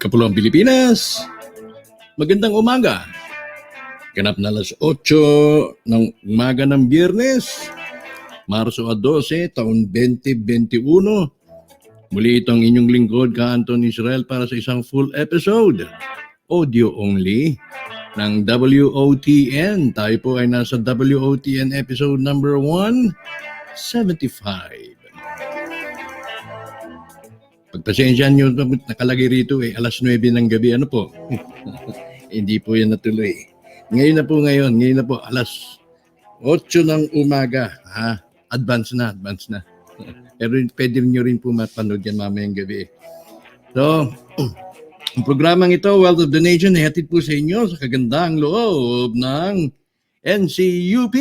Kapuluang Pilipinas, magandang umaga. Ganap na alas 8 ng umaga ng Biyernes, Marso 12, taon 2021. Muli itong inyong lingkod, Ka Anton Israel, para sa isang full episode, audio only, ng WOTN. Tayo po ay nasa WOTN episode number 175. Pagpasensyahan nyo, nakalagay rito alas 9 ng gabi. Ano po? Hindi po yan natuloy. Ngayon na po alas 8 ng umaga. Ha? Advance na. Pero pwede nyo rin po mapanood yan mamayang gabi. So, ang programang ito, Wealth of the Nation, ay hatid po sa inyo sa kagandang loob ng NCUP.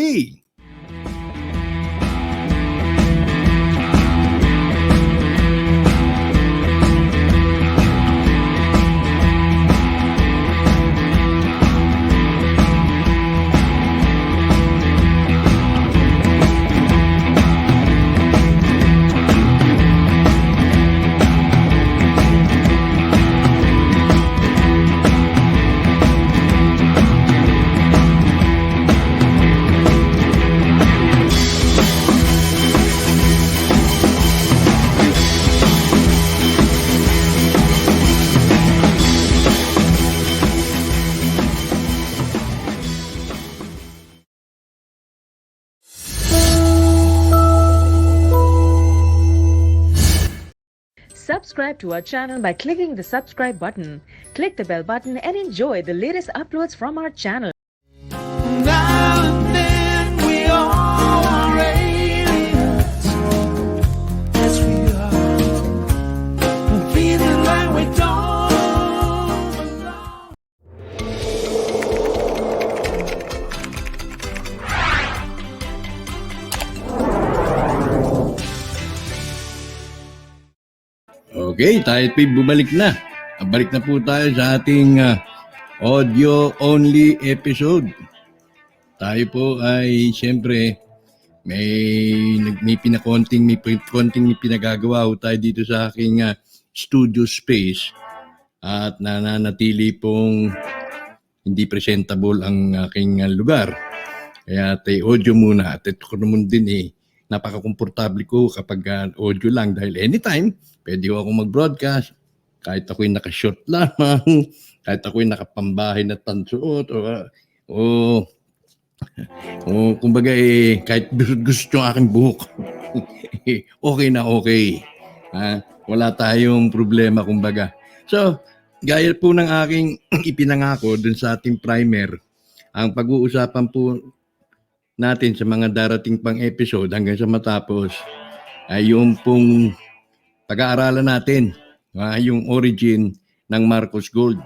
Subscribe to our channel by clicking the subscribe button. Click the bell button and enjoy the latest uploads from our channel. Now and then we all are aliens. Yes, we are. Feeling like we don't belong. Okay, tayo po'y bumalik na. Balik na po tayo sa ating audio-only episode. Tayo po ay siyempre may konting pinagagawa tayo dito sa aking studio space at nananatili pong hindi presentable ang aking lugar. Kaya tayo audio muna at ito ko naman din napaka-komportable ko kapag audio lang dahil anytime pwede ako mag-broadcast kahit ako'y naka-short lamang, kahit ako'y nakapambahay na tansuot o kumbaga kahit gusto yung aking buhok. Okay na okay. Wala tayong problema kumbaga. So, gaya po ng aking ipinangako dun sa ating primer, ang pag-uusapan po natin sa mga darating pang episode hanggang sa matapos ay yung pong pag-aaralan natin yung origin ng Marcos Gold.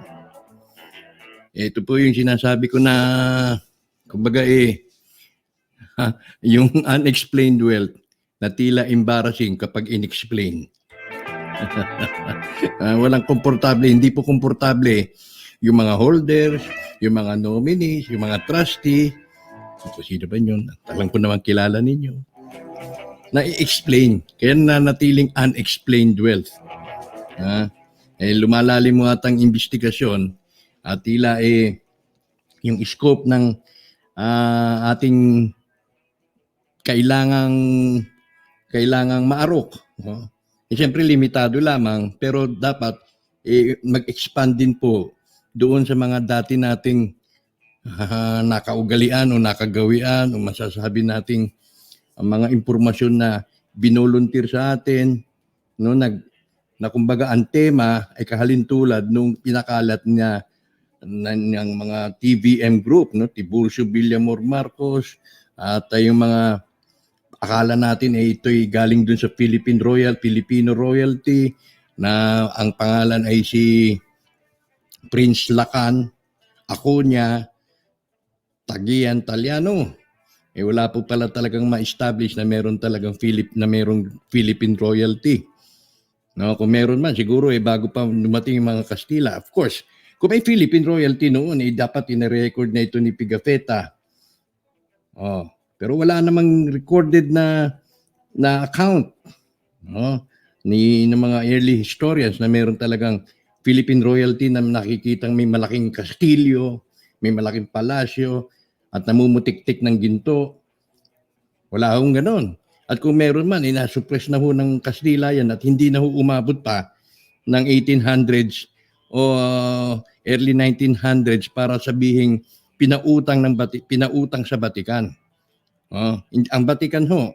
Ito po yung sinasabi ko na kumbaga yung unexplained wealth na tila embarrassing kapag inexplain. Walang komportable, hindi po komportable yung mga holders, yung mga nominees, yung mga trustee. Sino ba yun? Alam ko naman kilala ninyo. Na-i-explain. Kaya nanatiling unexplained wealth. Lumalalim mo atang investigasyon at tila yung scope ng ating kailangang maarok. Siyempre limitado lamang pero dapat mag-expand din po doon sa mga dati nating nakaugalian o nakagawian o masasabi nating mga impormasyon na binolunteer sa atin, no, na kumbaga ang tema ay kahalintulad nung pinakalat niya ng mga TVM group, no, Tiburcio Villamor Marcos, at yung mga akala natin ito'y galing dun sa Filipino royalty, na ang pangalan ay si Prince Lacan, Acuña, Tagian, Taliano. Wala po pala talagang ma-establish na meron talagang merong Philippine royalty. No, kung meron man, siguro bago pa dumating yung mga Kastila. Of course, kung may Philippine royalty noon, dapat ina-record na ito ni Pigafetta. Pero wala namang recorded na account ng mga early historians na meron talagang Philippine royalty na nakikitang may malaking kastilyo, may malaking palasyo, at namumutik-tik ng ginto. Wala akong ganon. At kung meron man, inasuppress na ho ng Kastila yan at hindi na ho umabot pa ng 1800s o early 1900s para sabihing pinautang sa Batikan. Ang Batikan ho,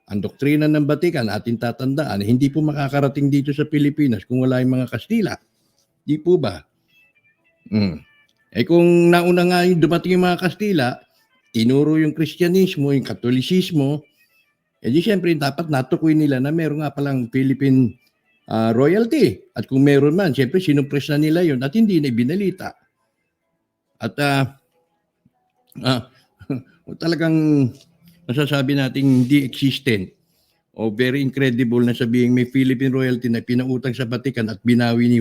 ang doktrina ng Batikan, ating tatandaan, hindi po makakarating dito sa Pilipinas kung wala yung mga Kastila. Di po ba? Kung nauna nga yung dumating yung mga Kastila, tinuro yung Kristyanismo, yung Katolisismo, di siyempre dapat natukoy nila na meron nga palang Philippine royalty. At kung meron man, siyempre sinupress na nila yun at hindi na ibinalita. At talagang masasabi natin hindi existent o very incredible na sabihing may Philippine royalty na pinautang sa Vatican at binawi ni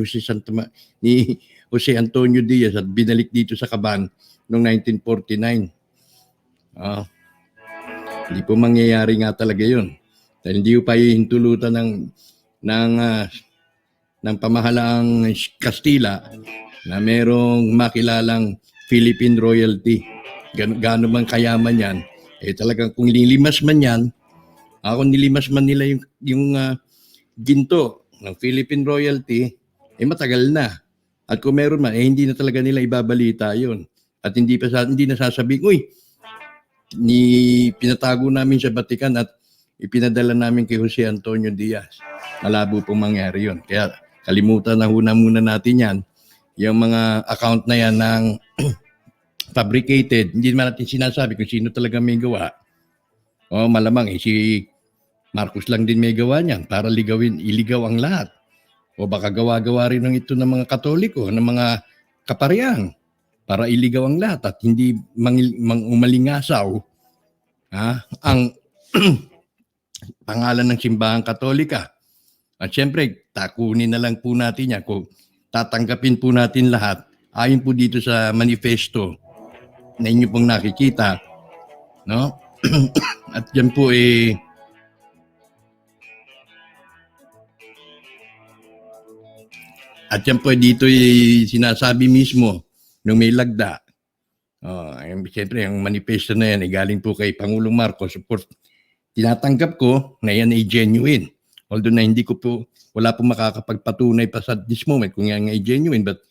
Jose Antonio Diaz at binalik dito sa Caban noong 1949. Hindi po mangyayari nga talaga yun. Dahil hindi po pa hintulutan ng pamahalaang Kastila na merong makilalang Philippine royalty. Gaano man kayaman yan. Talagang kung nilimas man yan, kung nilimas man nila yung ginto ng Philippine royalty, matagal na. At kung meron man, hindi na talaga nila ibabalita yun. At hindi na sasabihin, uy, pinatago namin sa Batikan at ipinadala namin kay Jose Antonio Diaz. Malabo pong mangyari yun. Kaya kalimutan na muna natin yan. Yung mga account na yan ng fabricated, hindi naman natin sinasabi kung sino talaga may gawa. Malamang si Marcos lang din may gawa niyan para iligaw ang lahat. O baka gawa-gawa rin ng ito ng mga Katoliko, ng mga kaparehang para iligaw ang lahat at hindi umalingasaw ang pangalan ng simbahang Katolika. At syempre, takunin na lang po natin yan. Kung tatanggapin po natin lahat, ayon po dito sa manifesto na inyo pong nakikita, no? At yan po dito sinasabi mismo nung may lagda. Siyempre, ang manifesto na yan galing po kay Pangulong Marcos. Of course, tinatanggap ko na yan ay genuine. Although na wala po makakapagpatunay pa sa this moment kung yan ay genuine. But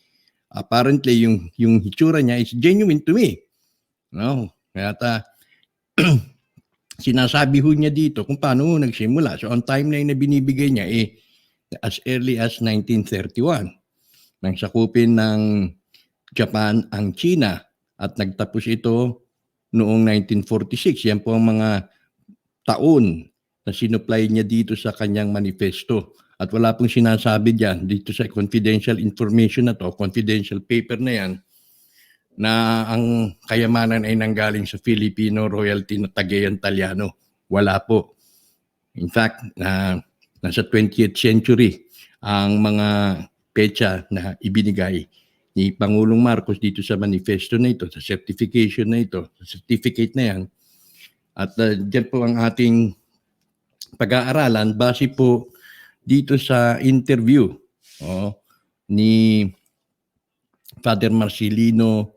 apparently, yung hitsura niya is genuine to me. No? Kaya sinasabi ho niya dito kung paano nagsimula. So, on timeline na binibigay niya as early as 1931. Nang sakupin ng Japan ang China at nagtapos ito noong 1946. Yan po ang mga taon na sinupply niya dito sa kanyang manifesto. At wala pong sinasabi diyan dito sa confidential information na to, confidential paper na yan, na ang kayamanan ay nanggaling sa Filipino royalty na Cagayan Taliano. Wala po. In fact, nasa 20th century ang mga petsa na ibinigay ni Pangulong Marcos dito sa manifesto na ito, sa certification na ito, sa certificate na yan. At dyan po ang ating pag-aaralan base po dito sa interview ni Father Marcelino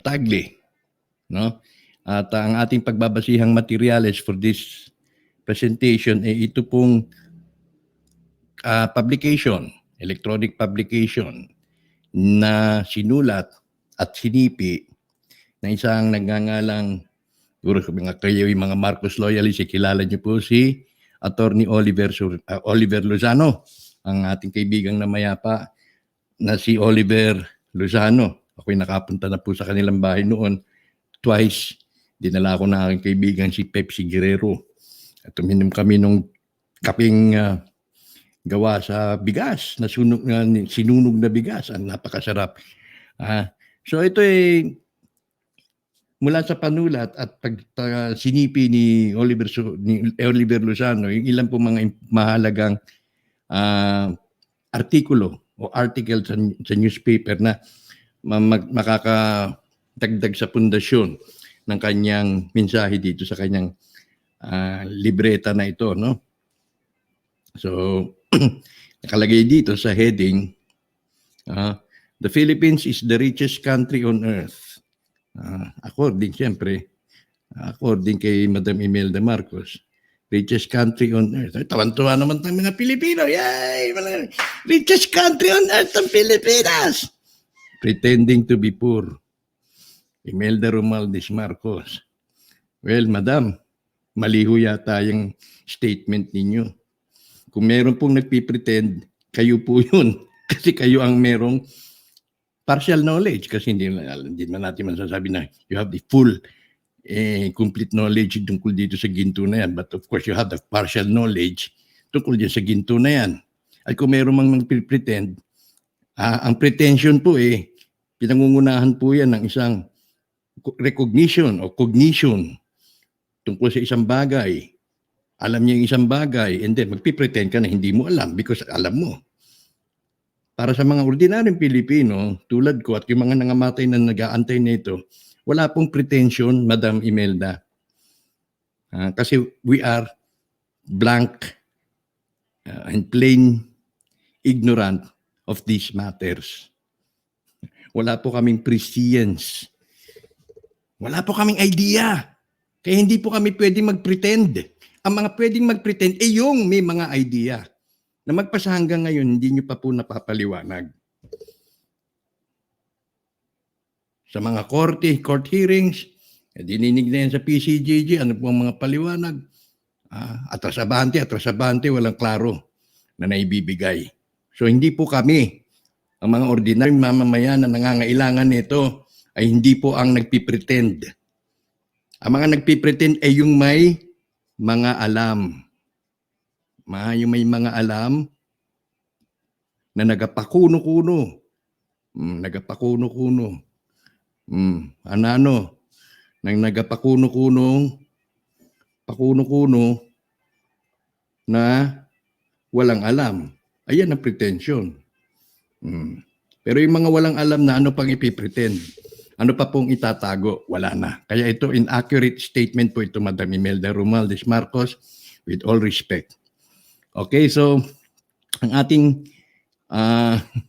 Tagle. No? At ang ating pagbabasihang materials for this presentation ito pong publication, electronic publication na sinulat at sinipi na isang nagngangalang, siguro kayo yung mga Marcos loyalists, kilala niyo po si Attorney Oliver Lozano, ang ating kaibigang na mayapa na si Oliver Lozano. Ako'y nakapunta na po sa kanilang bahay noon twice. Dinala ko na aking kaibigan si Pepsi Guerrero. At uminom kami nung kaping gawa sa bigas, sinunog na bigas. Ang napakasarap. So ito mula sa panulat at sinipi ni Oliver Lozano, yung ilan po mga mahalagang artikulo o article sa newspaper na makakadagdag sa pundasyon ng kanyang mensahe dito sa kanyang libreta na ito, no? So, nakalagay dito sa heading, the Philippines is the richest country on earth. According kay Madam Imelda Marcos, richest country on earth. Tawan-tuwa naman ng mga Pilipino. Yay! Richest country on earth ang Pilipinas! Pretending to be poor. Imelda Romualdez Marcos. Well, Madam, mali ho yata yung statement ninyo. Kung meron pong nagpipretend, kayo po yun. Kasi kayo ang merong partial knowledge. Kasi hindi man natin masasabi na you have the full complete knowledge tungkol dito sa ginto na yan. But of course, you have the partial knowledge tungkol dito sa ginto na yan. At kung meron mang magpipretend, ang pretension po pinangungunahan po yan ng isang recognition o cognition tungkol sa isang bagay. Alam niya yung isang bagay and then magpipretend ka na hindi mo alam because alam mo. Para sa mga ordinaryong Pilipino, tulad ko at yung mga nangamatay na nag-aantay nito, wala pong pretension, Madam Imelda. Kasi we are blank and plain ignorant of these matters. Wala po kaming prescience. Wala po kaming idea. Kaya hindi po kami pwedeng mag-pretend. Ang mga pwedeng mag-pretend yung may mga idea na magpasa hanggang ngayon, hindi nyo pa po napapaliwanag. Sa mga court hearings, dininig na yan sa PCGG, ano po ang mga paliwanag? Atrasabante, walang klaro na naibibigay. So hindi po kami, ang mga ordinaryong mamamayan na nangangailangan nito, ay hindi po ang nagpipretend. Ang mga nagpipretend ay yung may mga alam. Yung may mga alam na nagapakuno-kuno. Nagapakuno-kuno. Nang nagapakuno-kuno na walang alam. Ayan ang pretension. Pero yung mga walang alam na ano pang ipipretend, ano pa pong itatago, wala na. Kaya ito, inaccurate statement po ito, Madam Imelda Romualdez Marcos, with all respect. Okay, so ang ating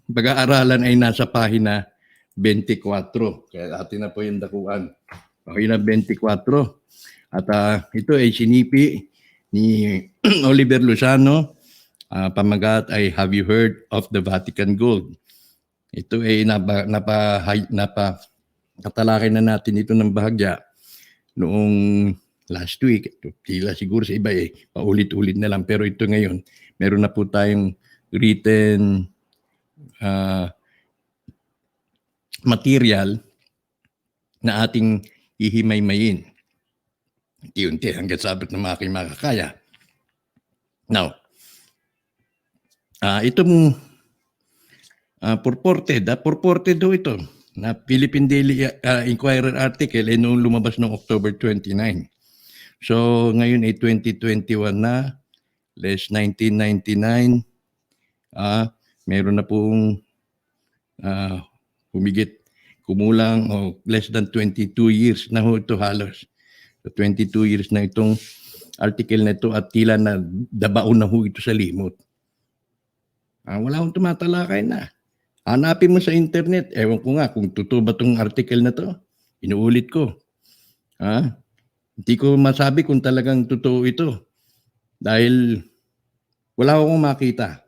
pag-aaralan ay nasa pahina 24. Kaya atin na po yung dakuan. Pahina 24. At ito ay sinipi ni Oliver Lozano. Pamagat ay Have You Heard of the Vatican Gold? Ito ay katalakay na natin ito ng bahagya noong last week. Tila siguro sa iba paulit-ulit na lang. Pero ito ngayon, meron na po tayong written material na ating ihimay-mayin. Unti-unti hanggang sabot na mga aking makakaya. Now, itong purported daw ito na Philippine Daily Inquirer article noong lumabas noong October 29. So ngayon ay 2021 na, less 1999, meron na pong kumulang o less than 22 years na ho ito halos. So 22 years na itong article na ito at tila na dabaon na ho ito sa limot. Wala akong tumatalakay na. Hanapin mo sa internet. Ewan ko nga kung totoo ba itong article na to. Inuulit ko. Hindi ko masabi kung talagang totoo ito. Dahil wala akong makita.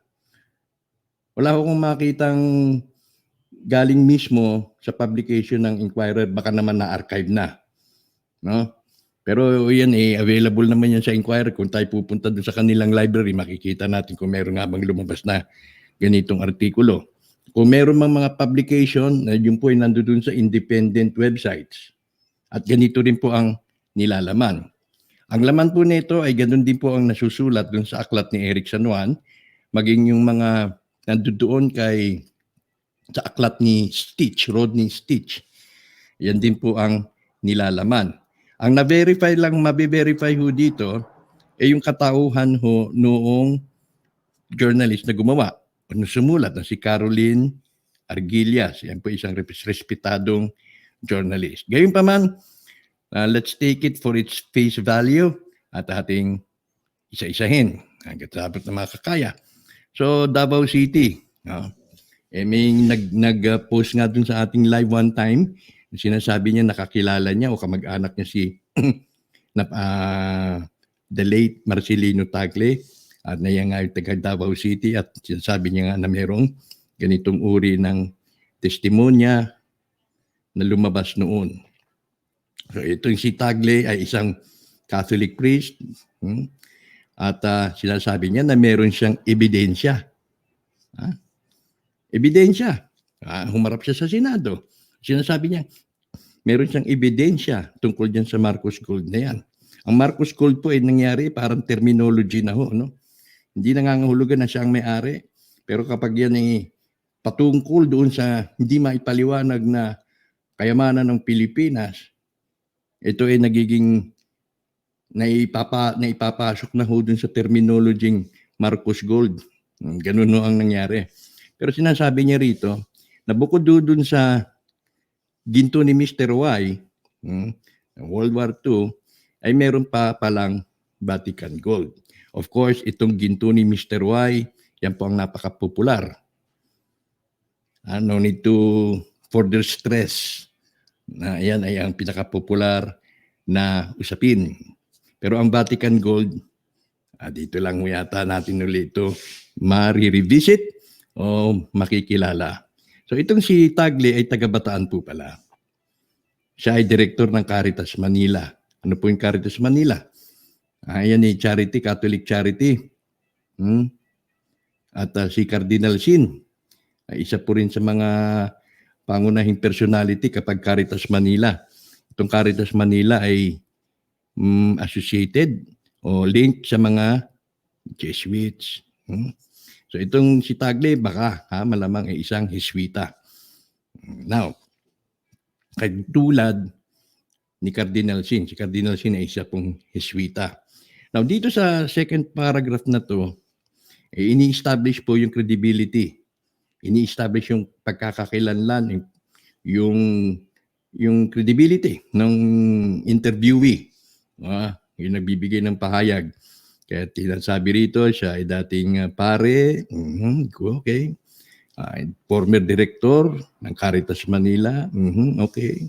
Wala akong makitang galing mismo sa publication ng Inquirer. Baka naman na-archive na. No? Pero yan available naman yan sa Inquirer. Kung tayo pupunta doon sa kanilang library, makikita natin kung meron nga bang lumabas na ganitong artikulo. Kung meron mang mga publication, yun po ay nandoon sa independent websites. At ganito rin po ang nilalaman. Ang laman po nito ay ganun din po ang nasusulat dun sa aklat ni Eric San Juan, maging yung mga nandoon sa aklat ni Stitch, Rodney Stitch. Yan din po ang nilalaman. Ang na-verify lang, mabe-verify ho dito, yung katauhan ho noong journalist na gumawa. Sumulat na si Caroline Arguillas. Yan po isang respetadong journalist. Gayunpaman, let's take it for its face value at ating isa-isahin hanggat sabot na makakaya. So, Davao City, may nag-post nga dun sa ating live one time, sinasabi niya nakakilala niya o kamag-anak niya si the late Marcelino Tagle, at na yan nga yung taga Davao City, at sinasabi niya nga na mayroong ganitong uri ng testimonya na lumabas noon. So itong si Tagle ay isang Catholic priest, at sinasabi niya na meron siyang ebidensya. Ebidensya. Humarap siya sa Senado. Sinasabi niya, meron siyang ebidensya tungkol dyan sa Marcos Gold na yan. Ang Marcos Gold po ay nangyari parang terminology na ho, no? Hindi nangangahulugan na siya ang may-ari. Pero kapag yan ay patungkol doon sa hindi maipaliwanag na kayamanan ng Pilipinas, ito ay nagiging naipapasok na ho dun sa terminology Marcos Gold. Ganun no ang nangyari. Pero sinasabi niya rito, na bukod dun sa ginto ni Mr. Y, World War II, ay meron pa palang Vatican Gold. Of course, itong ginto ni Mr. Y, yan po ang napaka-popular. No need to further stress na yan ay ang pinaka-popular na usapin. Pero ang Vatican Gold, dito lang yata natin ulit ito ma-revisit o makikilala. So itong si Tagle ay taga-Bataan po pala. Siya ay direktor ng Caritas Manila. Ano po yung Caritas Manila? Ayan ay charity, Catholic charity. At si Cardinal Sin, ay isa po rin sa mga pangunahing personality kapag Caritas Manila. Itong Caritas Manila ay associated o linked sa mga Jesuits. So itong si Tagle baka malamang ay isang Jesuita. Now, tulad ni Cardinal Sin, si Cardinal Sin ay isa pong Jesuita. Now dito sa second paragraph na to, ini-establish po yung credibility. Ini-establish yung pagkakakilanlan, yung credibility ng interviewee. Yung nagbibigay ng pahayag. Kaya tinasabi rito, siya ay dating pare, okay. Former director ng Caritas Manila, okay.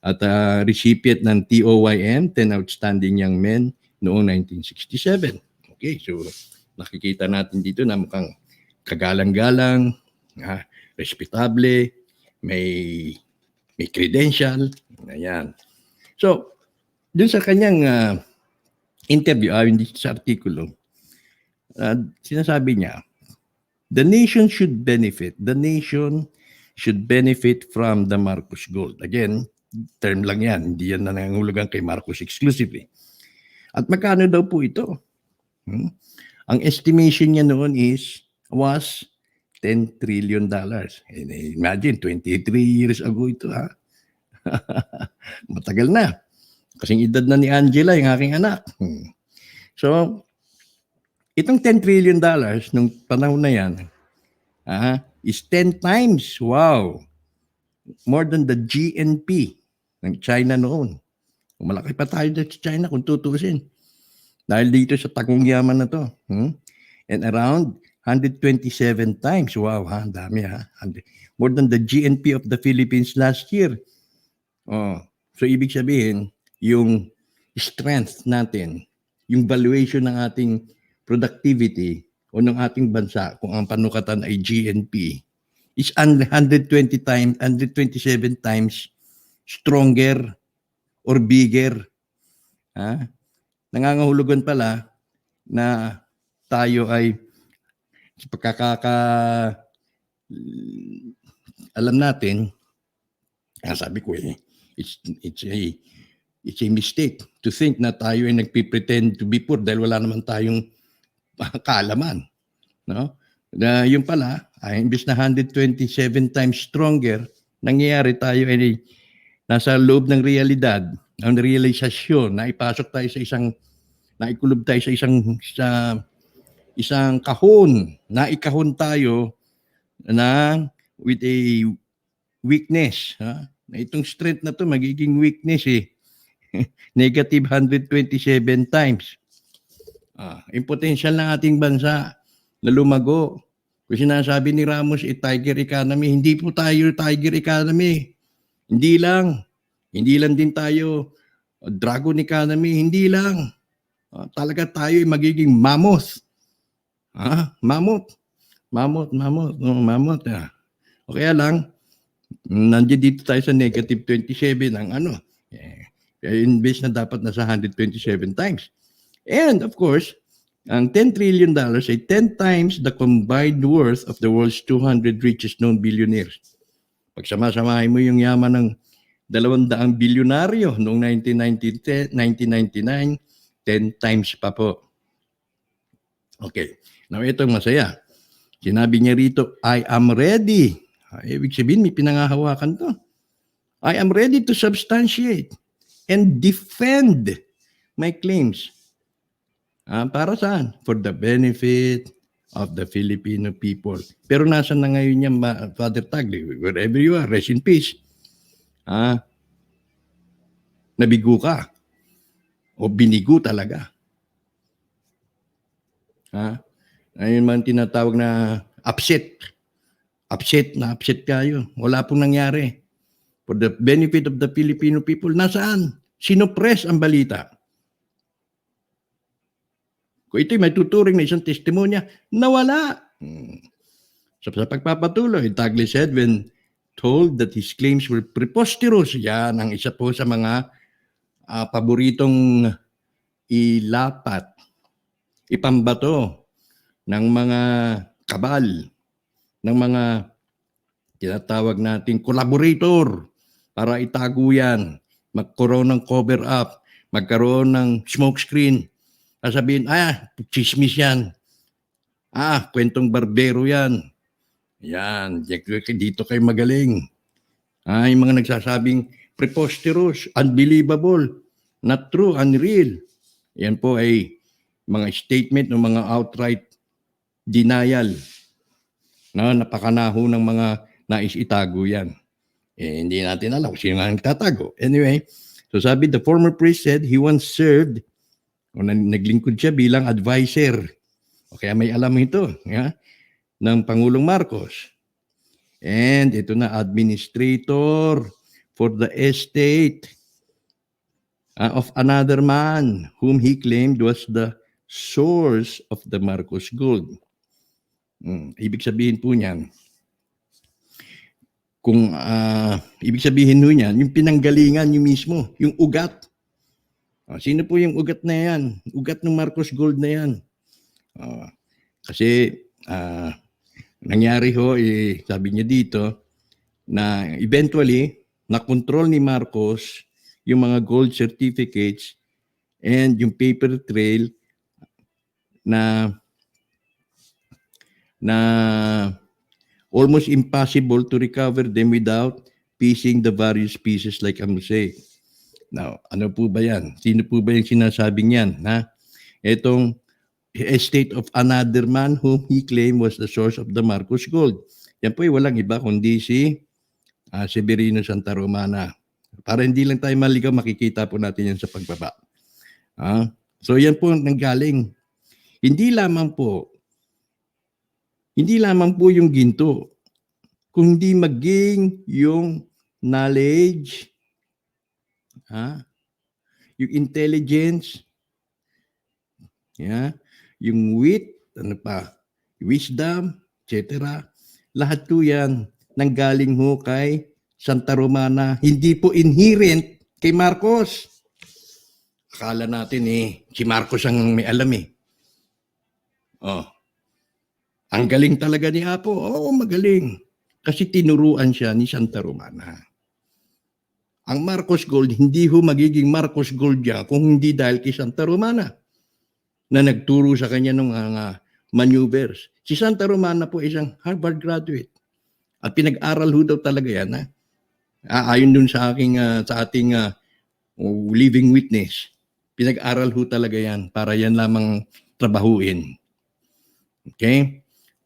At recipient ng TOYM, 10 Outstanding Young Men, noong 1967. Okay, so nakikita natin dito na mukhang kagalang-galang, respetable, may credential, ayan. So, dun sa kanyang interview, hindi sa artikulo, sinasabi niya, the nation should benefit from the Marcos Gold. Again, term lang yan, hindi yan nangangahulugan kay Marcos exclusively. At magkano daw po ito? Ang estimation niya noon was $10 trillion. Imagine, 23 years ago ito, Matagal na. Kasing edad na ni Angela, yung aking anak. So, itong $10 trillion nung panahon na yan, is 10 times, wow, more than the GNP ng China noon. Malaki pa tayo sa China kung tutusin. Dahil dito sa tagong yaman na to. And around 127 times, wow, dami more than the GNP of the Philippines last year. So ibig sabihin, yung strength natin, yung valuation ng ating productivity o ng ating bansa, kung ang panukatan ay GNP, is 127 times stronger or bigger. Nangangahulugan pala na tayo ay alam natin, sabi ko it's a mistake to think na tayo ay nagpipretend to be poor dahil wala naman tayong kaalaman. No? Na yung pala, imbes na 127 times stronger, nangyayari tayo ay nasa loob ng realidad, ang realisasyon na ipasok tayo sa naikulob tayo sa isang kahon, naikahon tayo na with a weakness. Na itong strength na to magiging weakness Negative 127 times. Yung potential ng ating bansa na lumago Kung sinasabi ni Ramos, tiger economy, hindi po tayo tiger economy. Hindi lang. Hindi lang din tayo dragon economy, hindi lang. Talaga tayo ay magiging mammoth. Mammoth. Mammoth. O kaya lang, nandiyan dito tayo sa negative 27 ang ano. Invest na dapat nasa 127 times. And of course, ang $10 trillion ay 10 times the combined worth of the world's 200 richest known billionaires. Pag sama-samahin mo yung yaman ng 200 bilyonaryo noong 1999, 10 times pa po. Okay. Now, ito masaya. Sinabi niya rito, I am ready. Ibig sabihin, may pinangahawakan to. I am ready to substantiate and defend my claims. Para saan? For the benefit of the Filipino people. Pero nasa na ngayon yan, Father Tagle? Wherever you are, rest in peace. Nabigo ka. O binigo talaga. Ayun man tinatawag na upset. Upset kayo. Wala pong nangyari. For the benefit of the Filipino people, nasaan? Sinopress ang balita. Kung ito'y may tuturing na isang testimonya, nawala. So, sa pagpapatuloy, Tagle said when told that his claims were preposterous, yan ang isa po sa mga paboritong ilapat, ipambato ng mga kabal, ng mga tinatawag nating collaborator para itago yan, magkaroon ng cover up, magkaroon ng smoke screen, sasabihin, chismis yan, kwentong barbero yan, dito kayo magaling. Yung mga nagsasabing preposterous, unbelievable, not true, unreal. Yan po ay mga statement ng mga outright denial. Napakanaho ng mga nais itago yan. Hindi natin alam kung sino nga nagtatago. Anyway, so sabi, the former priest said he once served, o naglingkod siya bilang advisor. O kaya may alam ito, ng Pangulong Marcos. And ito na, administrator for the estate of another man whom he claimed was the source of the Marcos gold. Ibig sabihin po niyan, kung ibig sabihin po niyan, yung pinanggalingan yung mismo, yung ugat. Sino po yung ugat na yan? Ugat ng Marcos gold na yan. Kasi nangyari ho, sabi niya dito, na eventually, na-control ni Marcos yung mga gold certificates and yung paper trail na almost impossible to recover them without piecing the various pieces like a mosaic. Now, ano po ba yan? Sino po ba yung sinasabing yan? Itong estate of another man whom he claimed was the source of the Marcos gold. Yan po ay walang iba kundi si Severino Santa Romana. Para hindi lang tayo maligaw, makikita po natin yan sa pagbaba. So yan po ang nanggaling. Hindi lamang po yung ginto, kundi maging yung knowledge, yung intelligence, yung wit, wisdom, etc. Lahat po yan nanggaling ho kay Santa Romana, hindi po inherent kay Marcos. Akala natin si Marcos ang may alam Ang galing talaga ni Apo. Oo, magaling. Kasi tinuruan siya ni Santa Romana. Ang Marcos Gold, hindi ho magiging Marcos Gold yan kung hindi dahil kay Santa Romana na nagturo sa kanya ng mga maneuvers. Si Santa Romana po isang Harvard graduate. At pinag-aral ho daw talaga yan. Ayon dun sa ating living witness. Pinag-aral ho talaga yan para yan lamang trabahuin. Okay?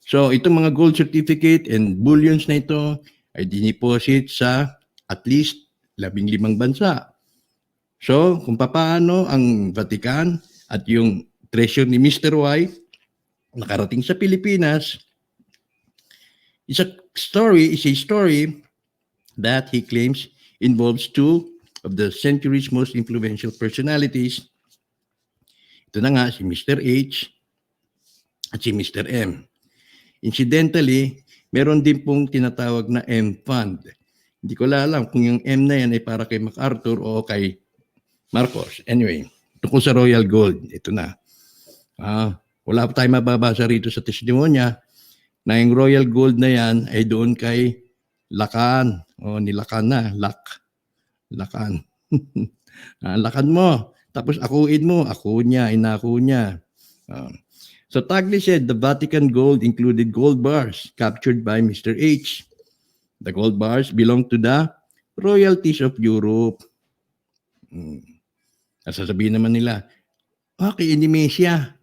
So, itong mga gold certificate and bullions na ito ay diniposit sa at least 15 bansa. So, kung paano ang Vatican at yung treasure ni Mr. Y nakarating sa Pilipinas, It's a story that he claims involves two of the century's most influential personalities. Ito na nga, si Mr. H at si Mr. M. Incidentally, meron din pong tinatawag na M Fund. Hindi ko alam kung yung M na yan ay para kay MacArthur o kay Marcos. Anyway, tungkol sa Royal Gold, ito na. Wala pa tayong mababasa rito sa testimonya na yung Royal Gold na yan ay doon kay Lacan. Nilakan na. Lacan. Lakan mo. Tapos akuin mo. Ako niya. Inako niya. So Tagle said the Vatican gold included gold bars captured by Mr. H. The gold bars belong to the royalties of Europe. Sasabihin naman nila, kay Indonesia,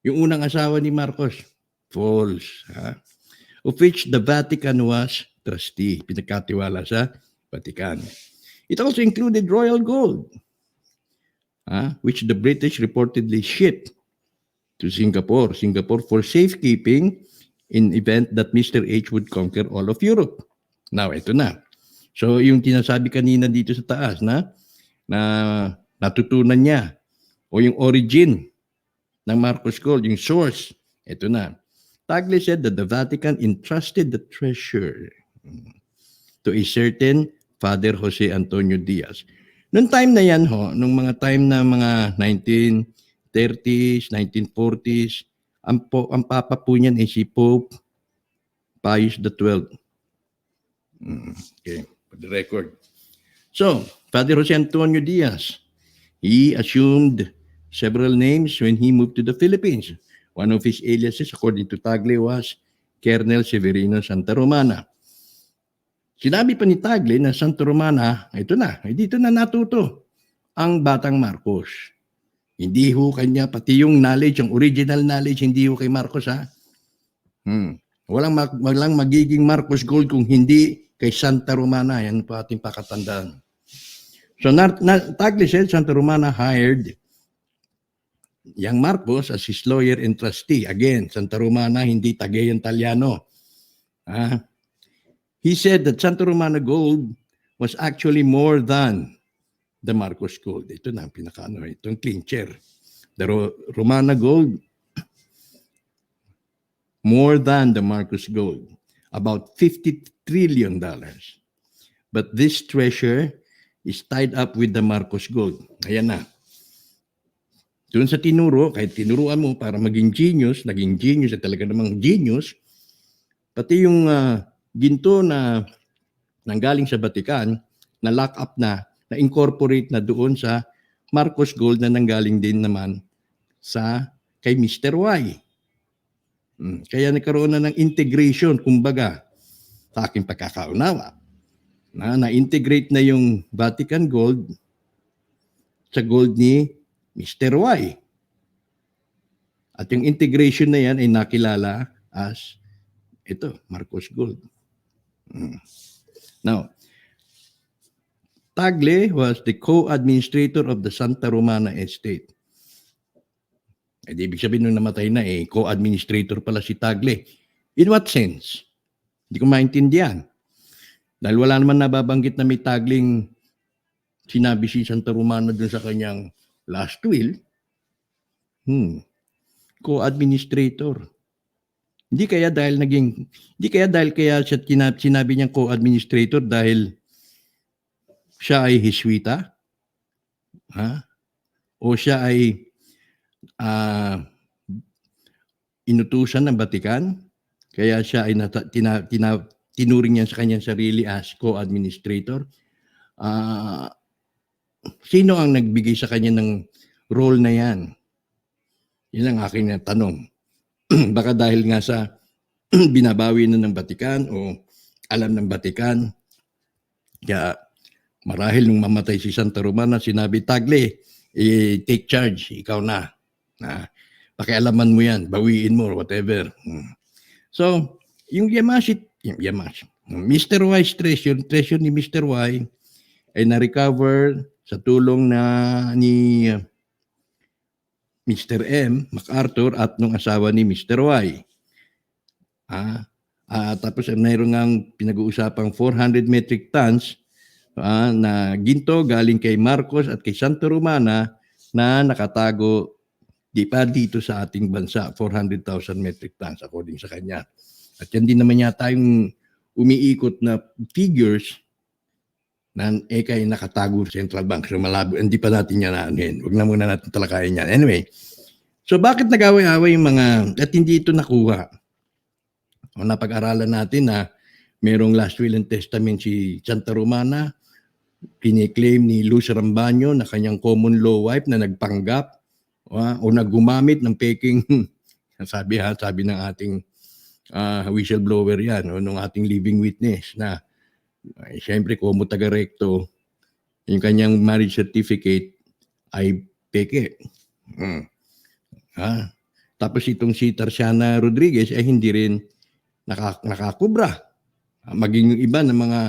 yung unang asawa ni Marcos. False. Of which the Vatican was trustee. Pinagkatiwala sa Vatican. It also included royal gold, which the British reportedly shipped to Singapore for safekeeping in event that Mr. H would conquer all of Europe. Now, ito na. So, yung tinasabi kanina dito sa taas na natutunan niya o yung origin ng Marcos Gold, yung source, ito na. Tagle said that the Vatican entrusted the treasure to a certain Father Jose Antonio Diaz. Noong time na yan, nung mga time na mga 1930s, 1940s, ang papa po niyan ay si Pope Pius XII. Okay, for the record. So, Father Jose Antonio Diaz, he assumed several names when he moved to the Philippines. One of his aliases, according to Tagle, was Colonel Severino Santa Romana. Sinabi pa ni Tagle na Santa Romana, ito na, dito na natuto ang Batang Marcos. Hindi ho kanya, pati yung knowledge, yung original knowledge, hindi ho kay Marcos, Walang magiging Marcos Gold kung hindi kay Santa Romana. Yan po ating pakatandaan. So, Tagle said Santa Romana hired Yang Marcos as his lawyer and trustee. Again, Santa Romana, hindi Tagayan Taliano. He said that Santa Romana Gold was actually more than the Marcos Gold. Ito na, itong clincher. The Romana Gold, more than the Marcos Gold. About $50 trillion. But this treasure is tied up with the Marcos Gold. Ayan na. Doon sa tinuro, kahit tinuruan mo para maging genius, naging genius at talaga namang genius, pati yung ginto na nanggaling sa Vatican, na lock up na incorporate na doon sa Marcos Gold na nanggaling din naman sa kay Mr. Y. Kaya nagkaroon na ng integration, kumbaga, sa aking pagkakaunawa, na-integrate na yung Vatican Gold sa gold ni Mr. Y. At yung integration na yan ay nakilala as ito, Marcos Gold. Now, Tagle was the co-administrator of the Santa Romana Estate. Ibig sabihin nung namatay na, co-administrator pala si Tagle. In what sense? Hindi ko maintindihan. Dahil wala naman nababanggit na may Tagling sinabi si Santa Romana dun sa kanyang last will. Co-administrator. Hindi kaya sinabi niyang co-administrator dahil siya ay Hiswita? O siya ay inutusan ng Vatican? Kaya siya ay tinuring niya sa kanyang sarili as co-administrator? Sino ang nagbigay sa kanya ng role na yan? Yan ang aking tanong. Baka dahil nga sa binabawi na ng Vatican o alam ng Vatican, kaya marahil nung mamatay si Santa Romana, sinabi, Tagle, take charge, ikaw na. Pakialaman mo yan, bawiin mo, whatever. So, yung Mr. Y's treasure ni Mr. Y ay na-recover sa tulong ni Mr. M, MacArthur, at nung asawa ni Mr. Y. Tapos mayroon ngang pinag-uusapang 400 metric tons na ginto galing kay Marcos at kay Santa Romana na nakatago di pa dito sa ating bansa, 400,000 metric tons according sa kanya. At yan din naman yata yung umiikot na figures na kay nakatago sa Central Bank. So malabo, hindi pa natin yan naanin. Huwag na muna natin talakayin yan. Anyway, so bakit nag-away-away yung mga, at hindi ito nakuha? O napag-aralan natin na merong last will and testament si Santa Romana, kiniklaim ni Luz Rambaño na kanyang common law wife na nagpanggap o naggumamit ng peking, sabi ng ating whistleblower yan, o nung ating living witness na siyempre como taga-recto, yung kanyang marriage certificate ay peke. Tapos itong si Tarsiana Rodriguez ay hindi rin nakakubra. Maging yung iba ng mga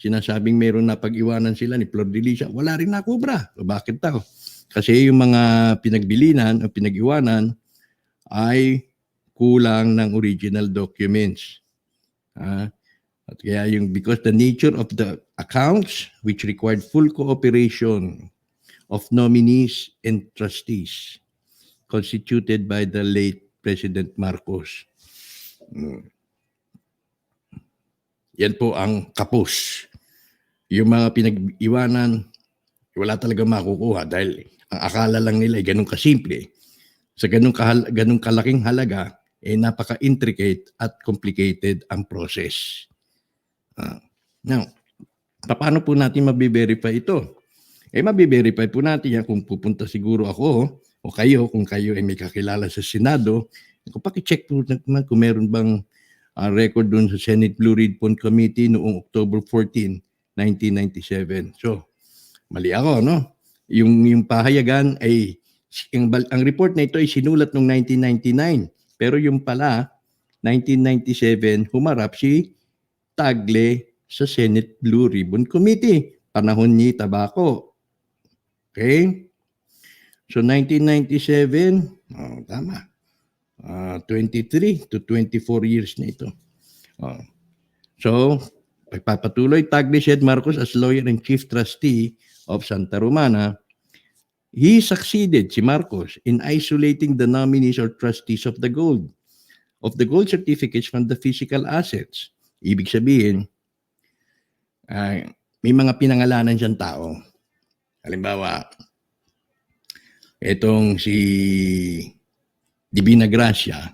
sinasabing meron na pag-iwanan sila ni Flor de Lisa, wala rin nakubra. So bakit daw? Kasi yung mga pinagbilinan o pinag-iwanan ay kulang ng original documents. At kaya because the nature of the accounts which required full cooperation of nominees and trustees constituted by the late President Marcos. Yan po ang kapos. Yung mga pinag-iwanan, wala talaga makukuha dahil ang akala lang nila ay ganun kasimple. Sa ganun kalaking halaga, napaka-intricate at complicated ang process. Now, paano po natin mabiverify ito? Mabiverify po natin yan kung pupunta siguro ako o kayo, kung kayo ay may kakilala sa Senado, kung pakicheck po naman kung meron bang record doon sa Senate Blue Ribbon Committee noong October 14, 1997. So, mali ako, no? Yung pahayagan ay, ang report na ito ay sinulat noong 1999. Pero yung pala, 1997, humarap si Tagle sa Senate Blue Ribbon Committee. Panahon ni Tabaco. Okay? So, 1997, tama. 23 to 24 years na ito. So, pagpapatuloy, Tagle said Marcos as lawyer and chief trustee of Santa Romana, he succeeded, si Marcos, in isolating the nominees or trustees of the gold certificates from the physical assets. Ibig sabihin, may mga pinangalanan siyang tao. Halimbawa, itong si Divina Gracia,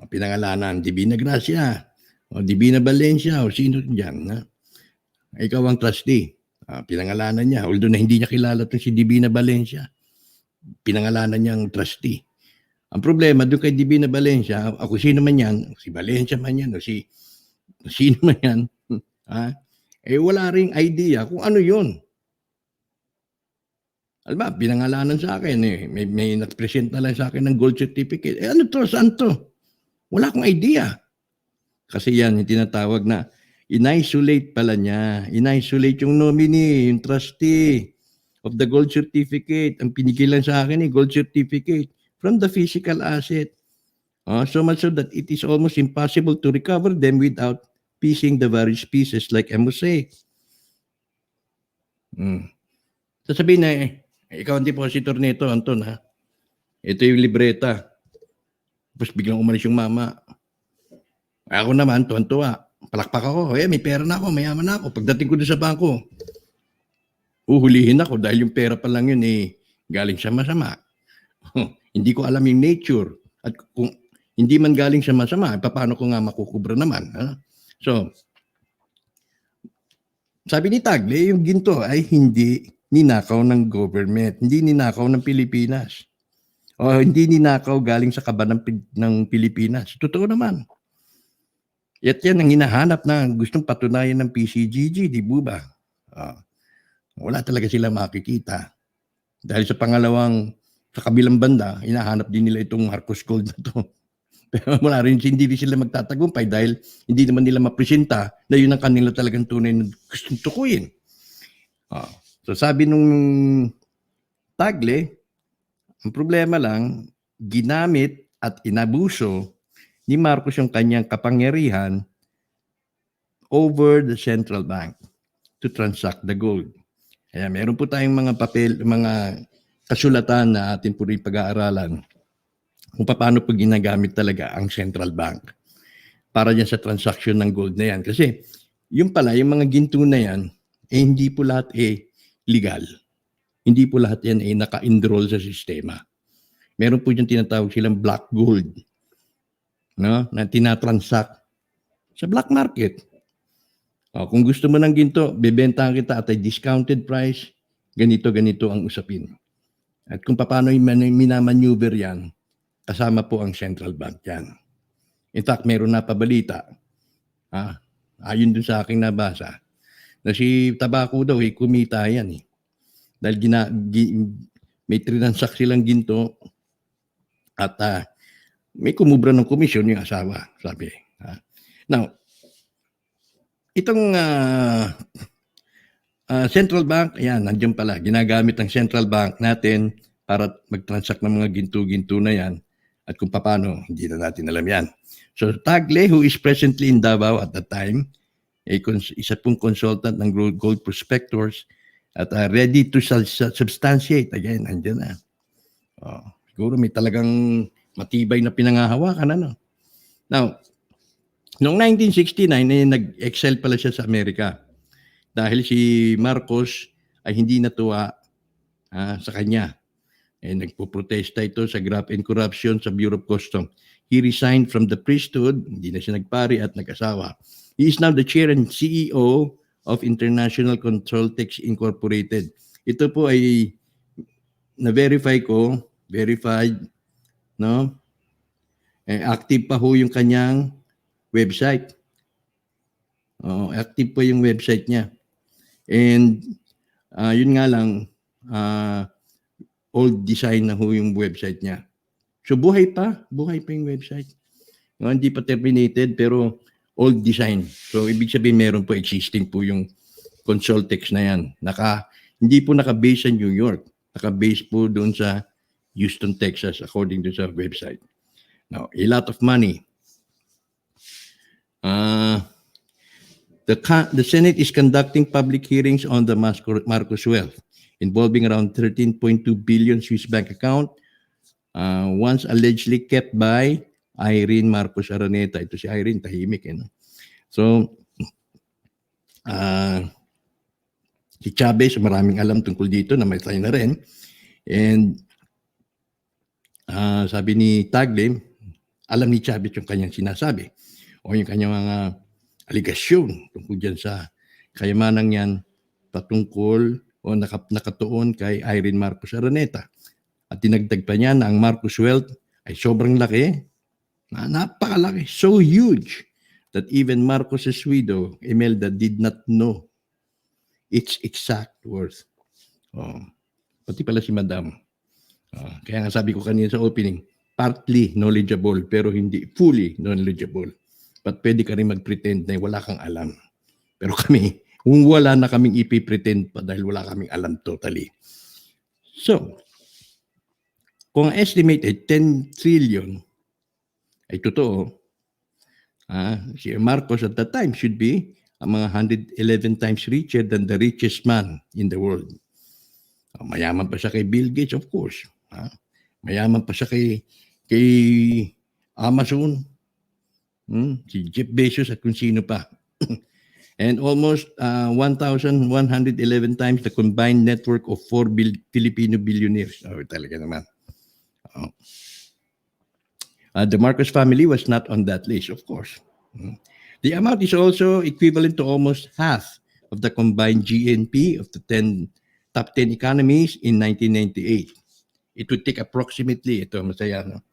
pinangalanan, Divina Gracia, o Divina Valencia, o sino dyan. Ikaw ang trustee. Pinangalanan niya, although na hindi niya kilala itong si Divina Valencia, pinangalanan niya ang trustee. Ang problema, doon kay Divina Valencia, ako sino man yan, si Valencia man yan, o sino man yan, wala ring idea kung ano yun. Alam ba, pinangalanan sa akin, may nag-present na lang sa akin ng gold certificate. Ano to, saan to? Wala akong idea. Kasi yan, yung tinatawag na in-isolate pala niya. In-isolate yung nominee, yung trustee of the gold certificate. Ang pinigilan sa akin gold certificate from the physical asset. So much so that it is almost impossible to recover them without piecing the various pieces like a mosaic. Sasabihin na, ikaw ang depositor nito, Anton, ha? Ito yung libreta. Tapos biglang umalis yung mama. Ako naman, tuwan-tuwa. Palakpak ako, may pera na ako, mayaman na ako. Pagdating ko doon sa bangko, uhulihin ako dahil yung pera pa lang yun galing sa masama. Hindi ko alam yung nature. At kung hindi man galing sa masama, paano ko nga makukubra naman? So, sabi ni Tagle, yung ginto ay hindi ninakaw ng government, hindi ninakaw ng Pilipinas. O hindi ninakaw galing sa kaban ng Pilipinas. Totoo naman. At yan ang hinahanap na gustong patunayan ng PCGG, di ba? Wala talaga sila makikita. Dahil sa kabilang banda, hinahanap din nila itong Marcos Gold na to. Pero hindi din sila magtatagumpay dahil hindi naman nila mapresenta na yun ang kanila talagang tunay na gustong tukuyin. So sabi nung Tagle, ang problema lang, ginamit at inabuso ni Marcos yung kanyang kapangyarihan over the central bank to transact the gold. Kaya meron po tayong mga papel, mga kasulatan na atin po rin pag-aaralan kung paano po ginagamit talaga ang central bank para dyan sa transaction ng gold na yan. Kasi yung pala, yung mga ginto na yan, hindi po lahat legal. Hindi po lahat yan naka-enroll sa sistema. Meron po yung tinatawag silang black gold, no? Na tinatransact sa black market. Kung gusto mo ng ginto, bebentahan kita at a discounted price, ganito ang usapin. At kung paano minamaneuver yan, kasama po ang central bank yan. In fact, meron na pabalita, ayon dun sa aking nabasa, na si Tabaco daw, kumita yan. Dahil may trinansak silang ginto at may kumubra ng komisyon yung asawa, sabi. Now, itong central bank, ayan, nandiyan pala. Ginagamit ng central bank natin para mag-transact ng mga ginto-ginto na yan. At kung paano, hindi na natin alam yan. So, Tagle, who is presently in Davao at that time, isa pong consultant ng gold prospectors at ready to substantiate. Again, nandiyan na. Siguro may talagang matibay na pinangahawakan. Ano? Now, noong 1969, nag-excel pala siya sa Amerika dahil si Marcos ay hindi natuwa sa kanya. Nagpo-protesta ito sa graft and corruption sa Bureau of Customs. He resigned from the priesthood, hindi na siya nagpari at nag-asawa. He is now the chair and CEO of International Control Techs Incorporated. Ito po ay na-verify ko, verified, no? Active pa ho yung kanyang website. Active po yung website niya. And yun nga lang, old design na ho yung website niya. So buhay pa yung website. Hindi pa terminated pero old design. So ibig sabihin meron po existing po yung Consultex na yan. Hindi po naka-base sa New York. Naka-base po doon sa Houston, Texas according to sa website. Now, a lot of money. The Senate is conducting public hearings on the Marcos wealth involving around 13.2 billion Swiss bank account once allegedly kept by Irene Marcos Araneta. Ito si Irene, tahimik. So, si Chavez, maraming alam tungkol dito, namatay na rin. And sabi ni Tagle, alam ni Chavez yung kanyang sinasabi o yung kanyang mga aligasyon tungkol dyan sa kayamanang yan patungkol o nakatuon kay Irene Marcos Araneta. At dinagdag pa niya na ang Marcos wealth ay sobrang laki, napakalaki, so huge that even Marcos's widow, Imelda, did not know its exact worth. Pati pala si Madam. Kaya nga sabi ko kanina sa opening, partly knowledgeable pero hindi fully knowledgeable. But pwede ka rin mag-pretend na wala kang alam. Pero kami, kung wala na kaming ipipretend pa dahil wala kaming alam totally. So, kung ang estimate ay 10 trillion, ay totoo, si Marcos at that time should be mga 111 times richer than the richest man in the world. Mayaman pa siya kay Bill Gates, of course. Mayaman pa siya kay Amazon, si Jeff Bezos at kung sino pa. And almost 1,111 times the combined network of 4 Filipino billionaires. Talaga naman. The Marcos family was not on that list, of course. The amount is also equivalent to almost half of the combined GNP of the top 10 economies in 1998. It would take approximately, ito masaya, no?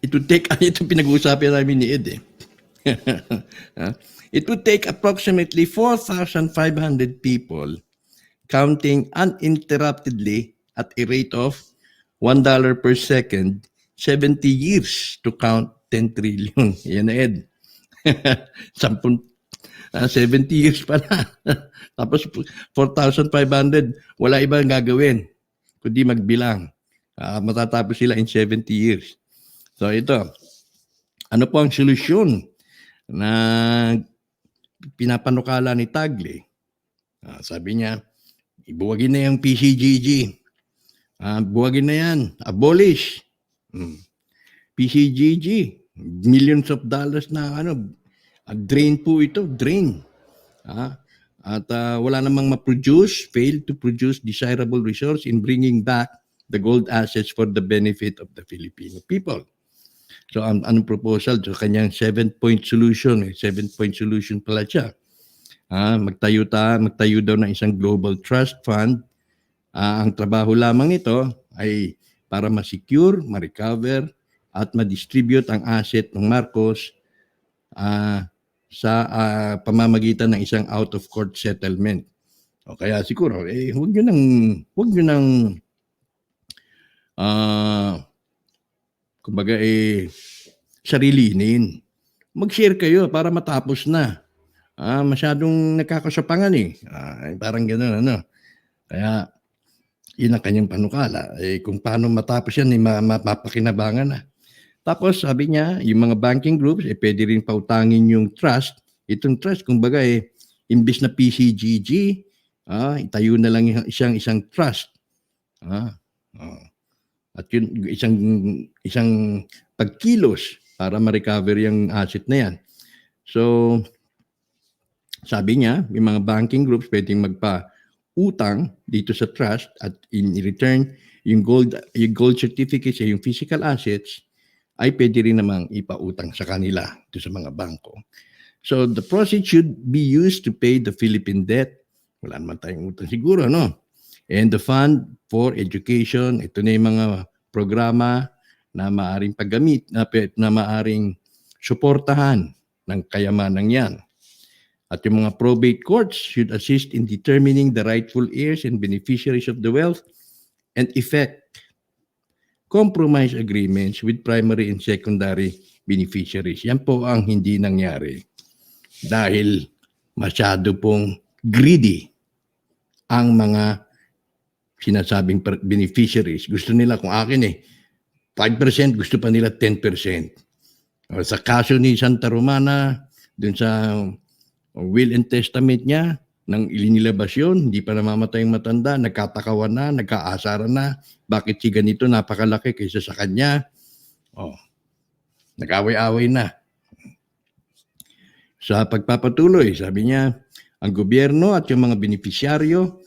It would take, ito pinag-uusapan namin ni Ed. It would take approximately 4,500 people counting uninterruptedly at a rate of $1 per second, 70 years to count 10 trillion. Yan na, Ed. 70 years pala. Tapos 4,500, wala ibang gagawin kundi magbilang. Matatapos sila in 70 years. So ito, ano po ang solusyon na pinapanukala ni Tagle? Sabi niya, ibuwagin na yung PCGG. Buwagin na yan. Abolish. PCGG. Millions of dollars na drain po ito. Drain. At wala namang ma-produce, failed to produce desirable resource in bringing back the gold assets for the benefit of the Filipino people. So, anong proposal? So, kanyang 7-point solution. 7-point solution pala siya. Magtayo daw ng isang global trust fund. Ang trabaho lamang ito ay para ma-secure, ma-recover, at ma-distribute ang asset ng Marcos sa pamamagitan ng isang out-of-court settlement. O kaya siguro, huwag nyo nang kumbaga sarilinin. Mag-share kayo para matapos na. Masyadong nakakasapangan parang gano'n, Kaya, yun ang kanyang panukala. Kung paano matapos yan, mapakinabangan na. Tapos, sabi niya, yung mga banking groups, pwede rin pautangin yung trust. Itong trust, kumbaga, imbis na PCGG, itayo na lang isang trust. At yun, isang pagkilos para ma-recover yung asset na yan. So, sabi niya, yung mga banking groups pwedeng magpa-utang dito sa trust at in return, yung gold certificates, yung physical assets, ay pwede rin namang ipautang sa kanila dito sa mga bangko. So, the proceeds should be used to pay the Philippine debt. Wala naman tayong utang siguro, And the fund for education, ito na yung mga programa na maaring paggamit, na maaring suportahan ng kayamanan yan. At yung mga probate courts should assist in determining the rightful heirs and beneficiaries of the wealth and effect compromise agreements with primary and secondary beneficiaries. Yan po ang hindi nangyari dahil masyado pong greedy ang mga sinasabing beneficiaries. Gusto nila, kung akin 5%, gusto pa nila 10%. Sa kaso ni Santa Romana, dun sa will and testament niya, nang ilinilabas yun, hindi pa namamatay yung matanda, nagkatakawan na, nagkaasaran na, bakit si ganito napakalaki kaysa sa kanya? Nag-away-away na. Sa pagpapatuloy, sabi niya, ang gobyerno at yung mga benepisyaryo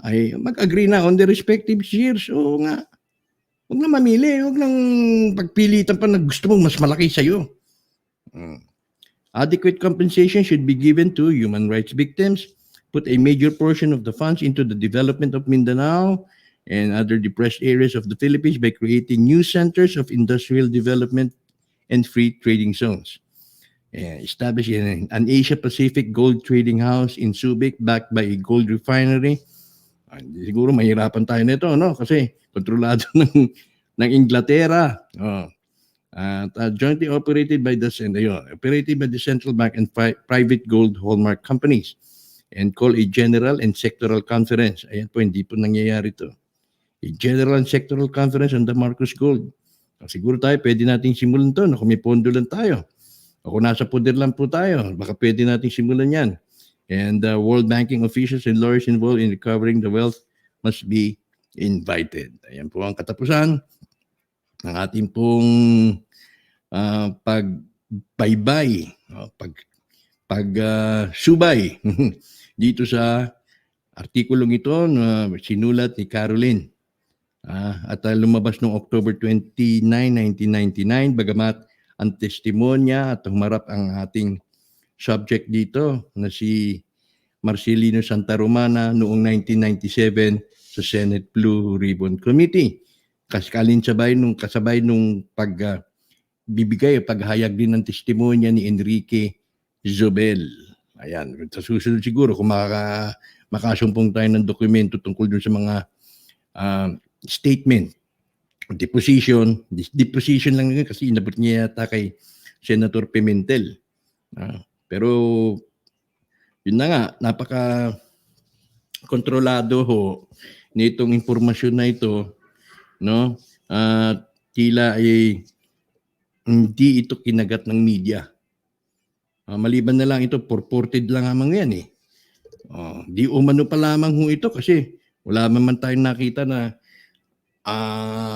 ay mag-agree na on the respective shares. Oo nga. Huwag na mamili. Huwag nang pagpilitan pa na gusto mong mas malaki sa'yo. Adequate compensation should be given to human rights victims. Put a major portion of the funds into the development of Mindanao and other depressed areas of the Philippines by creating new centers of industrial development and free trading zones. Establish an Asia-Pacific gold trading house in Subic backed by a gold refinery. Siguro mahirapan tayo nito, Kasi kontrolado ng Inglaterra. Jointly operated by the central bank and private gold hallmark companies, and call a general and sectoral conference. Ayan po, hindi po nangyayari to. A general and sectoral conference on the Marcos Gold. Siguro tayo, pwede nating simulan to, kung may pondo lang tayo. O kung nasa poder lang po tayo, baka pwede nating simulan yan. And world banking officials and lawyers involved in recovering the wealth must be invited. Ayan po ang katapusan ng ating pong pagbaybay, pagsubay dito sa artikulong ito na sinulat ni Caroline at lumabas noong October 29, 1999, bagamat ang testimonya at humarap ang ating subject dito na si Marcelino Santa Romana noong 1997 sa Senate Blue Ribbon Committee. Kasabay nung paghayag din ng testimonya ni Enrique Zobel. Ayan, sa susunod siguro kung makasumpong tayo ng dokumento tungkol dun sa mga statement, deposition lang yun kasi inabot niya yata kay Senator Pimentel. Pero yun na nga, napaka kontrolado nitong impormasyon na ito no? Tila ay hindi ito kinagat ng media. Maliban na lang ito, purported lang amang yan eh. Di umano pa lamang ho ito kasi wala man tayong nakita na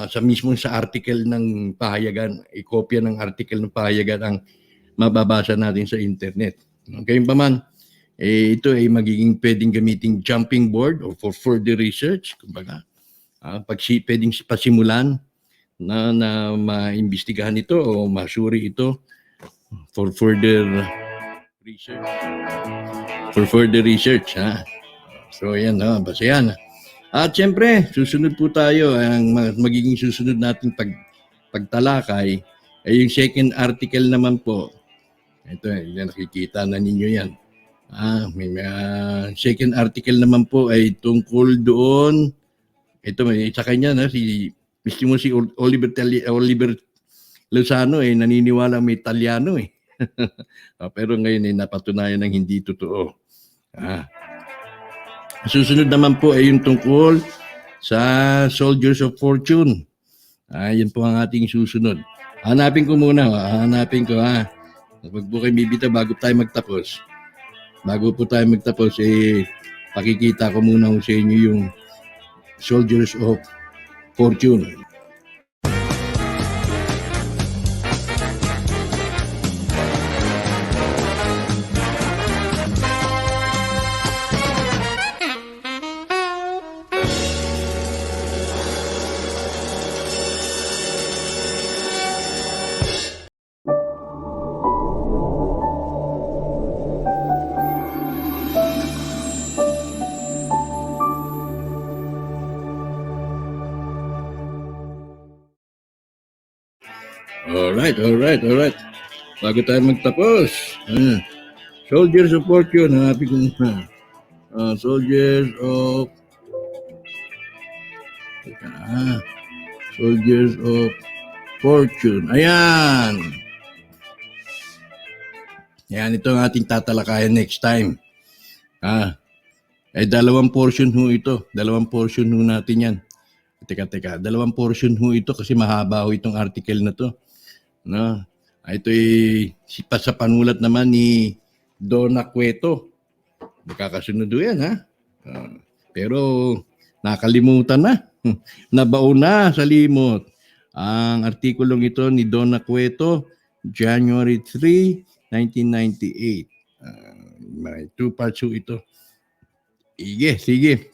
sa mismo sa article ng pahayagan, kopya ng article ng pahayagan ang mababasa natin sa internet. Gayunpaman, ito ay magiging pwedeng gamiting jumping board or for further research, kumbaga. Pwedeng pasimulan na maimbestigahan ito o masuri ito for further research. For further research, ha? So, yan, basta yan. At syempre, susunod po tayo, ang magiging susunod nating pagtalakay ay yung second article naman po. Ito, nakikita na ninyo yan. May second article naman po ay tungkol doon. Ito, sa kanya, mismo si Oliver Lozano, naniniwala may Italiano eh. Pero ngayon napatunayan ng hindi totoo. Susunod naman po ay yung tungkol sa Soldiers of Fortune. Yan po ang ating susunod. Hanapin ko muna. Hanapin ko ha. Huwag po kayo bibita bago tayo magtapos. Bago po tayo magtapos, pakikita ko muna sa inyo yung Soldiers of Fortune. Alright. Bago tayo magtapos, Soldiers of Fortune, hanapin ko muna. Soldiers of Fortune. Ayan. Yan, ito ang ating tatalakayan next time. Dalawang portion ho ito. Dalawang portion ho natin yan. Teka. Dalawang portion ho ito kasi mahaba ho itong article na to. Ito ay sa panulat naman ni Donna Cueto. Magkakasunod yan, ha? Pero nakalimutan na. Nabaon na sa limot. Ang artikulong ito ni Donna Cueto, January 3, 1998. May 2 parts ho ito. Sige.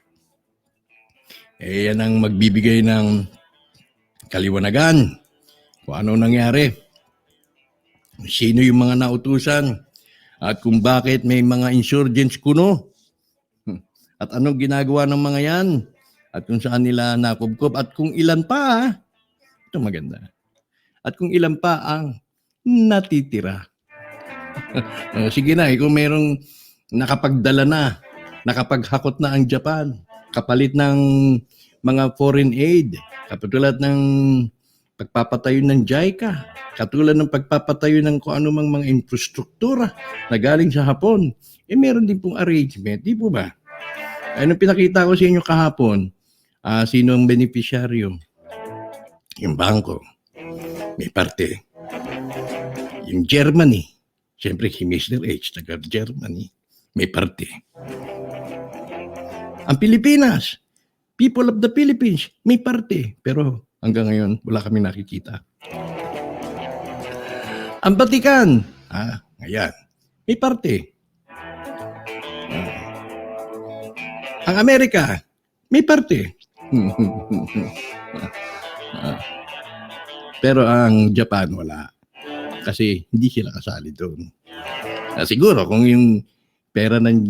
Yan ang magbibigay ng kaliwanagan. Kung ano nangyari. Sino yung mga nautusan. At kung bakit may mga insurgents kuno. At anong ginagawa ng mga yan. At kung saan nila nakubkob. At kung ilan pa. Ito maganda. At kung ilan pa ang natitira. Sige na, kung merong nakapagdala na, nakapaghakot na ang Japan, kapalit ng mga foreign aid, katulad ng pagpapatayo ng JICA, katulad ng pagpapatayo ng kung anumang mga infrastruktura na galing sa Hapon, meron din pong arrangement, di po ba? Anong pinakita ko sa inyo kahapon, sino ang beneficiaryo? Yung bangko, may parte. Yung Germany, siyempre si Mr. H, taga Germany, may parte. Ang Pilipinas, people of the Philippines, may parte. Pero hanggang ngayon, wala kami nakikita. Ang Vatican, ngayon, may parte. Ang Amerika, may parte. Pero ang Japan, wala. Kasi hindi sila kasali doon. Siguro kung yung pera ng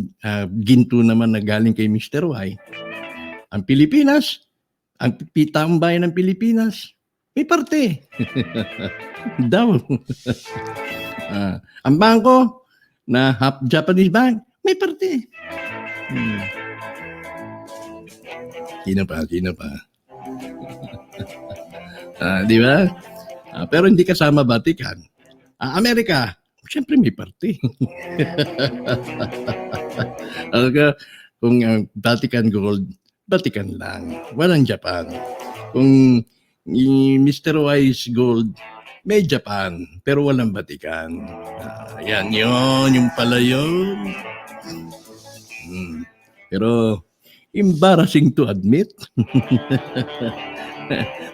ginto naman na galing kay Mr. Y, ang Pilipinas, ang taong bayan ng Pilipinas, may parte. Daw. Ang bangko na half Japanese bank, may parte. Sino pa? Di ba? Pero hindi kasama Vatican. Amerika, siyempre may parte. Kung Vatican Gold, Vatican lang. Walang Japan. Kung Mr. Wise Gold, may Japan, pero walang Vatican. Yan yun, yung pala yun. Pero, embarrassing to admit.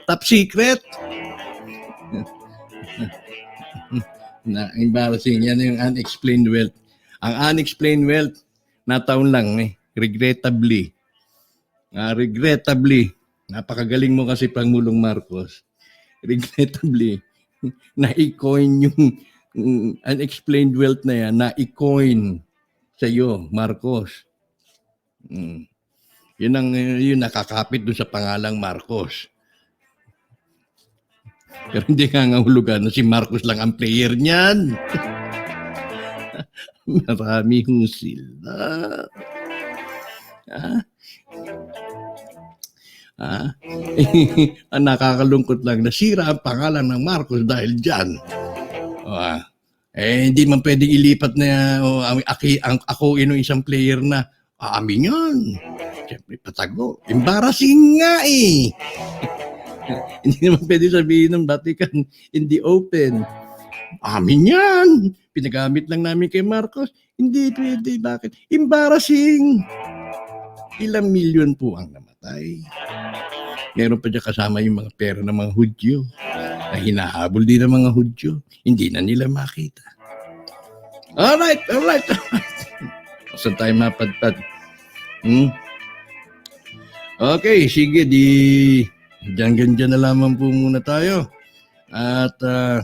Top secret. Na embarrassing. Yan yung unexplained wealth. Ang unexplained wealth, nataon lang regrettably. Regrettably, napakagaling mo kasi Pangulong Marcos. Regrettably, na-coin yung unexplained wealth na yan, na-coin sa iyo, Marcos. Yun nakakapit dun sa pangalang Marcos. Pero hindi nga ngahulugan na si Marcos lang ang player niyan. Marami hong sila. Ang nakakalungkot lang, nasira ang pangalan ng Marcos dahil dyan. Hindi man pwedeng ilipat na ako isang player na amin yan. Siyempre, patago. Embarrassing nga eh. Hindi naman pwede sabihin ng Vatican in the open. Amin yan. Pinagamit lang namin kay Marcos. Hindi pwede. Bakit? Embarrassing. Ilang milyon po ang namatay. Meron pa dyan kasama yung mga pera ng mga Hudyo na hinahabol din ng mga Hudyo. Hindi na nila makita. Alright. Saan tayo mapadpad? Okay, sige. Diyan na lamang po muna tayo. At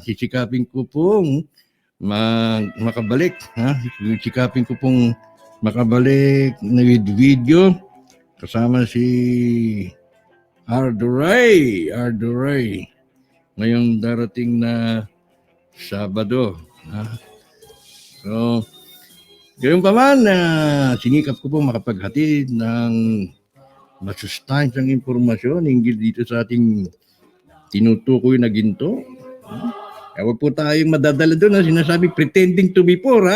sisikapin ko pong makabalik. Sisikapin ko pong makabalik na video kasama si Arduray ngayong darating na Sabado. So, gayon pa man, sinikap ko pong makapaghatid ng masustansyang impormasyon hinggil dito sa ating tinutukoy na ginto. Huwag po tayong madadala doon na sinasabi pretending to be poor,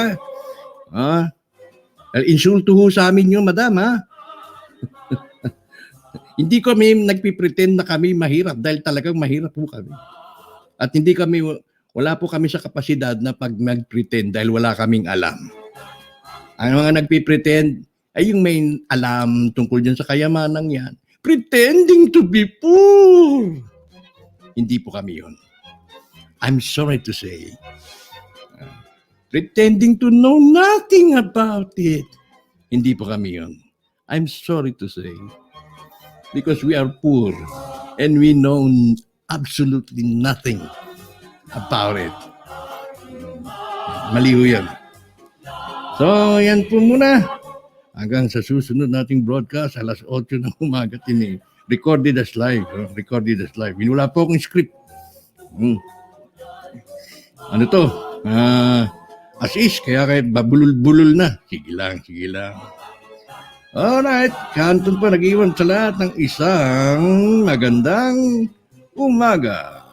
insulto ho sa amin yun, madam, Hindi kami nagpipretend na kami mahirap dahil talagang mahirap po kami. At wala po kami sa kapasidad na pag mag-pretend dahil wala kaming alam. Ang mga nagpipretend ay yung may alam tungkol dyan sa kayamanan yan. Pretending to be poor. Hindi po kami yun. I'm sorry to say. Pretending to know nothing about it. Hindi po kami yun. I'm sorry to say. Because we are poor and we know absolutely nothing about it. Mali ho yan. So, yan po muna. Hanggang sa susunod nating broadcast, alas 8 ng umaga tini. Recorded as live. Wala po akong script. Ano to? As is, kaya kahit babulol-bulol na. Sige lang. Alright, Kanton pa nag-iwan sa lahat ng isang magandang umaga.